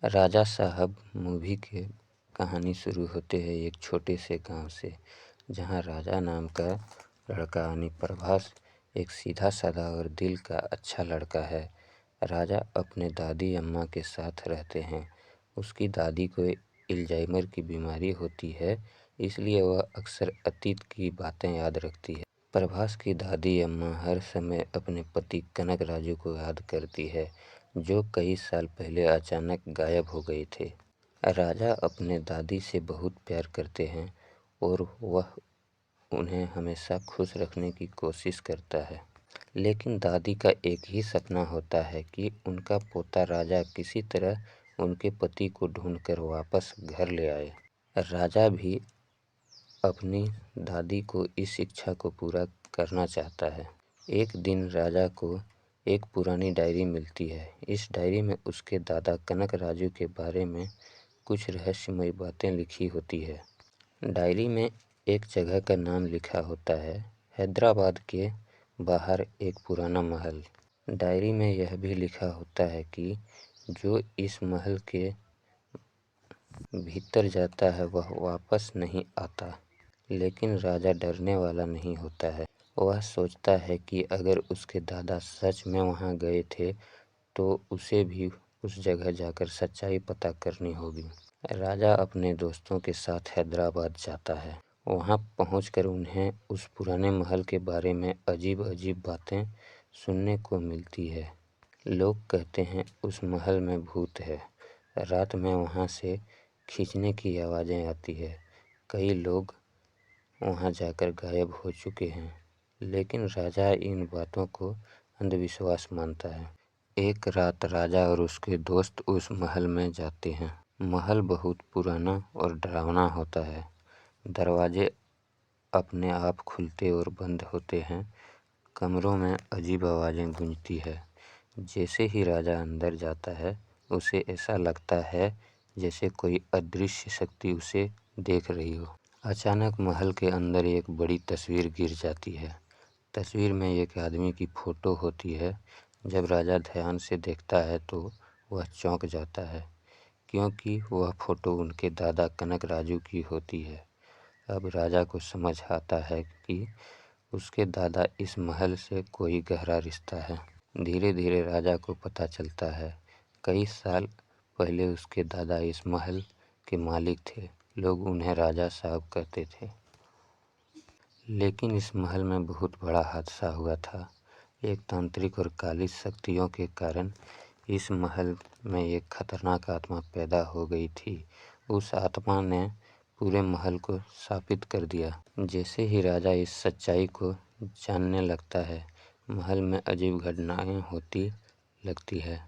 राजा साहब मूवी की कहानी शुरू होते है एक छोटे से गांव से, जहां राजा नाम का लड़का यानी प्रभास एक सीधा साधा और दिल का अच्छा लड़का है। राजा अपने दादी अम्मा के साथ रहते हैं। उसकी दादी को अल्जाइमर की बीमारी होती है, इसलिए वह अक्सर अतीत की बातें याद रखती है। प्रभास की दादी अम्मा हर समय अपने पति कनक राजू को याद करती है, जो कई साल पहले अचानक गायब हो गए थे। राजा अपने दादी से बहुत प्यार करते हैं और वह उन्हें हमेशा खुश रखने की कोशिश करता है। लेकिन दादी का एक ही सपना होता है कि उनका पोता राजा किसी तरह उनके पति को ढूंढकर वापस घर ले आए। राजा भी अपनी दादी को इस इच्छा को पूरा करना चाहता है। एक दिन राजा को एक पुरानी डायरी मिलती है। इस डायरी में उसके दादा कनक राजू के बारे में कुछ रहस्यमयी बातें लिखी होती है। डायरी में एक जगह का नाम लिखा होता है, हैदराबाद के बाहर एक पुराना महल। डायरी में यह भी लिखा होता है कि जो इस महल के भीतर जाता है वह वापस नहीं आता। लेकिन राजा डरने वाला नहीं होता है। वह सोचता है कि अगर उसके दादा सच में वहां गए थे तो उसे भी उस जगह जाकर सच्चाई पता करनी होगी। राजा अपने दोस्तों के साथ हैदराबाद जाता है। वहां पहुंचकर उन्हें उस पुराने महल के बारे में अजीब अजीब बातें सुनने को मिलती है। लोग कहते हैं उस महल में भूत है। रात में वहां से खींचने की आवाज़ें आती है। कई लोग वहां जाकर गायब हो चुके हैं। लेकिन राजा इन बातों को अंधविश्वास मानता है। एक रात राजा और उसके दोस्त उस महल में जाते हैं। महल बहुत पुराना और डरावना होता है। दरवाजे अपने आप खुलते और बंद होते हैं। कमरों में अजीब आवाज़ें गूंजती है। जैसे ही राजा अंदर जाता है उसे ऐसा लगता है जैसे कोई अदृश्य शक्ति उसे देख रही हो। अचानक महल के अंदर एक बड़ी तस्वीर गिर जाती है। तस्वीर में एक आदमी की फोटो होती है। जब राजा ध्यान से देखता है तो वह चौंक जाता है, क्योंकि वह फोटो उनके दादा कनक राजू की होती है। अब राजा को समझ आता है कि उसके दादा इस महल से कोई गहरा रिश्ता है। धीरे धीरे राजा को पता चलता है कई साल पहले उसके दादा इस महल के मालिक थे। लोग उन्हें राजा साहब कहते थे। लेकिन इस महल में बहुत बड़ा हादसा हुआ था। एक तांत्रिक और काली शक्तियों के कारण इस महल में एक खतरनाक आत्मा पैदा हो गई थी। उस आत्मा ने पूरे महल को शापित कर दिया। जैसे ही राजा इस सच्चाई को जानने लगता है, महल में अजीब घटनाएं होती लगती है।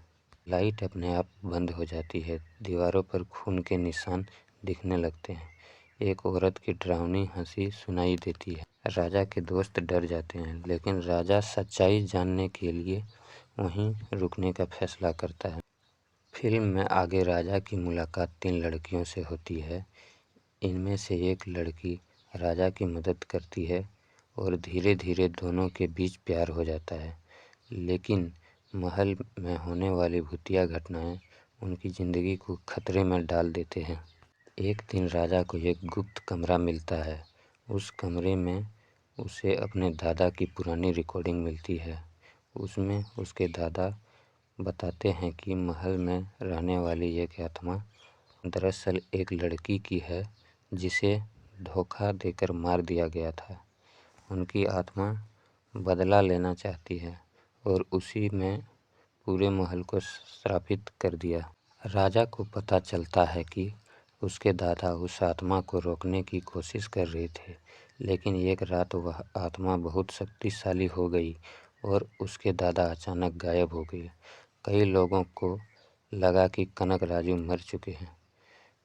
लाइट अपने आप बंद हो जाती है। दीवारों पर खून के निशान दिखने लगते हैं। एक औरत की डरावनी हंसी सुनाई देती है। राजा के दोस्त डर जाते हैं, लेकिन राजा सच्चाई जानने के लिए वहीं रुकने का फैसला करता है। फिल्म में आगे राजा की मुलाकात 3 लड़कियों से होती है। इनमें से एक लड़की राजा की मदद करती है और धीरे धीरे दोनों के बीच प्यार हो जाता है। लेकिन महल में होने वाली भूतिया घटनाएं उनकी ज़िंदगी को खतरे में डाल देते हैं। एक दिन राजा को एक गुप्त कमरा मिलता है। उस कमरे में उसे अपने दादा की पुरानी रिकॉर्डिंग मिलती है। उसमें उसके दादा बताते हैं कि महल में रहने वाली एक आत्मा दरअसल एक लड़की की है, जिसे धोखा देकर मार दिया गया था। उनकी आत्मा बदला लेना चाहती है और उसी में पूरे महल को श्रापित कर दिया। राजा को पता चलता है कि उसके दादा उस आत्मा को रोकने की कोशिश कर रहे थे, लेकिन एक रात वह आत्मा बहुत शक्तिशाली हो गई और उसके दादा अचानक गायब हो गए। कई लोगों को लगा कि कनक राजू मर चुके हैं,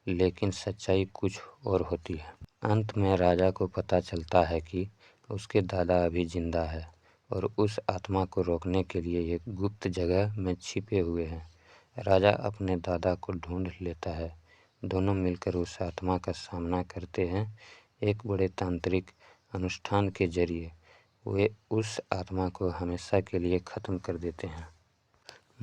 लेकिन सच्चाई कुछ और होती है। अंत में राजा को पता चलता है कि उसके दादा अभी जिंदा है और उस आत्मा को रोकने के लिए एक गुप्त जगह में छिपे हुए हैं। राजा अपने दादा को ढूंढ लेता है। दोनों मिलकर उस आत्मा का सामना करते हैं। एक बड़े तांत्रिक अनुष्ठान के जरिए वे उस आत्मा को हमेशा के लिए ख़त्म कर देते हैं।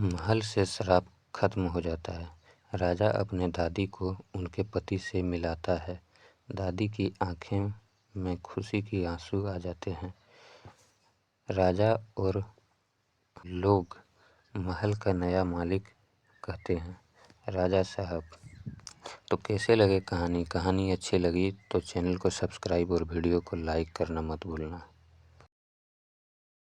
महल से श्राप खत्म हो जाता है। राजा अपने दादी को उनके पति से मिलाता है। दादी की आंखें में खुशी के आंसू आ जाते हैं। राजा और लोग महल का नया मालिक कहते हैं। राजा साहब, तो कैसे लगे कहानी अच्छी लगी तो चैनल को सब्सक्राइब और वीडियो को लाइक करना मत भूलना।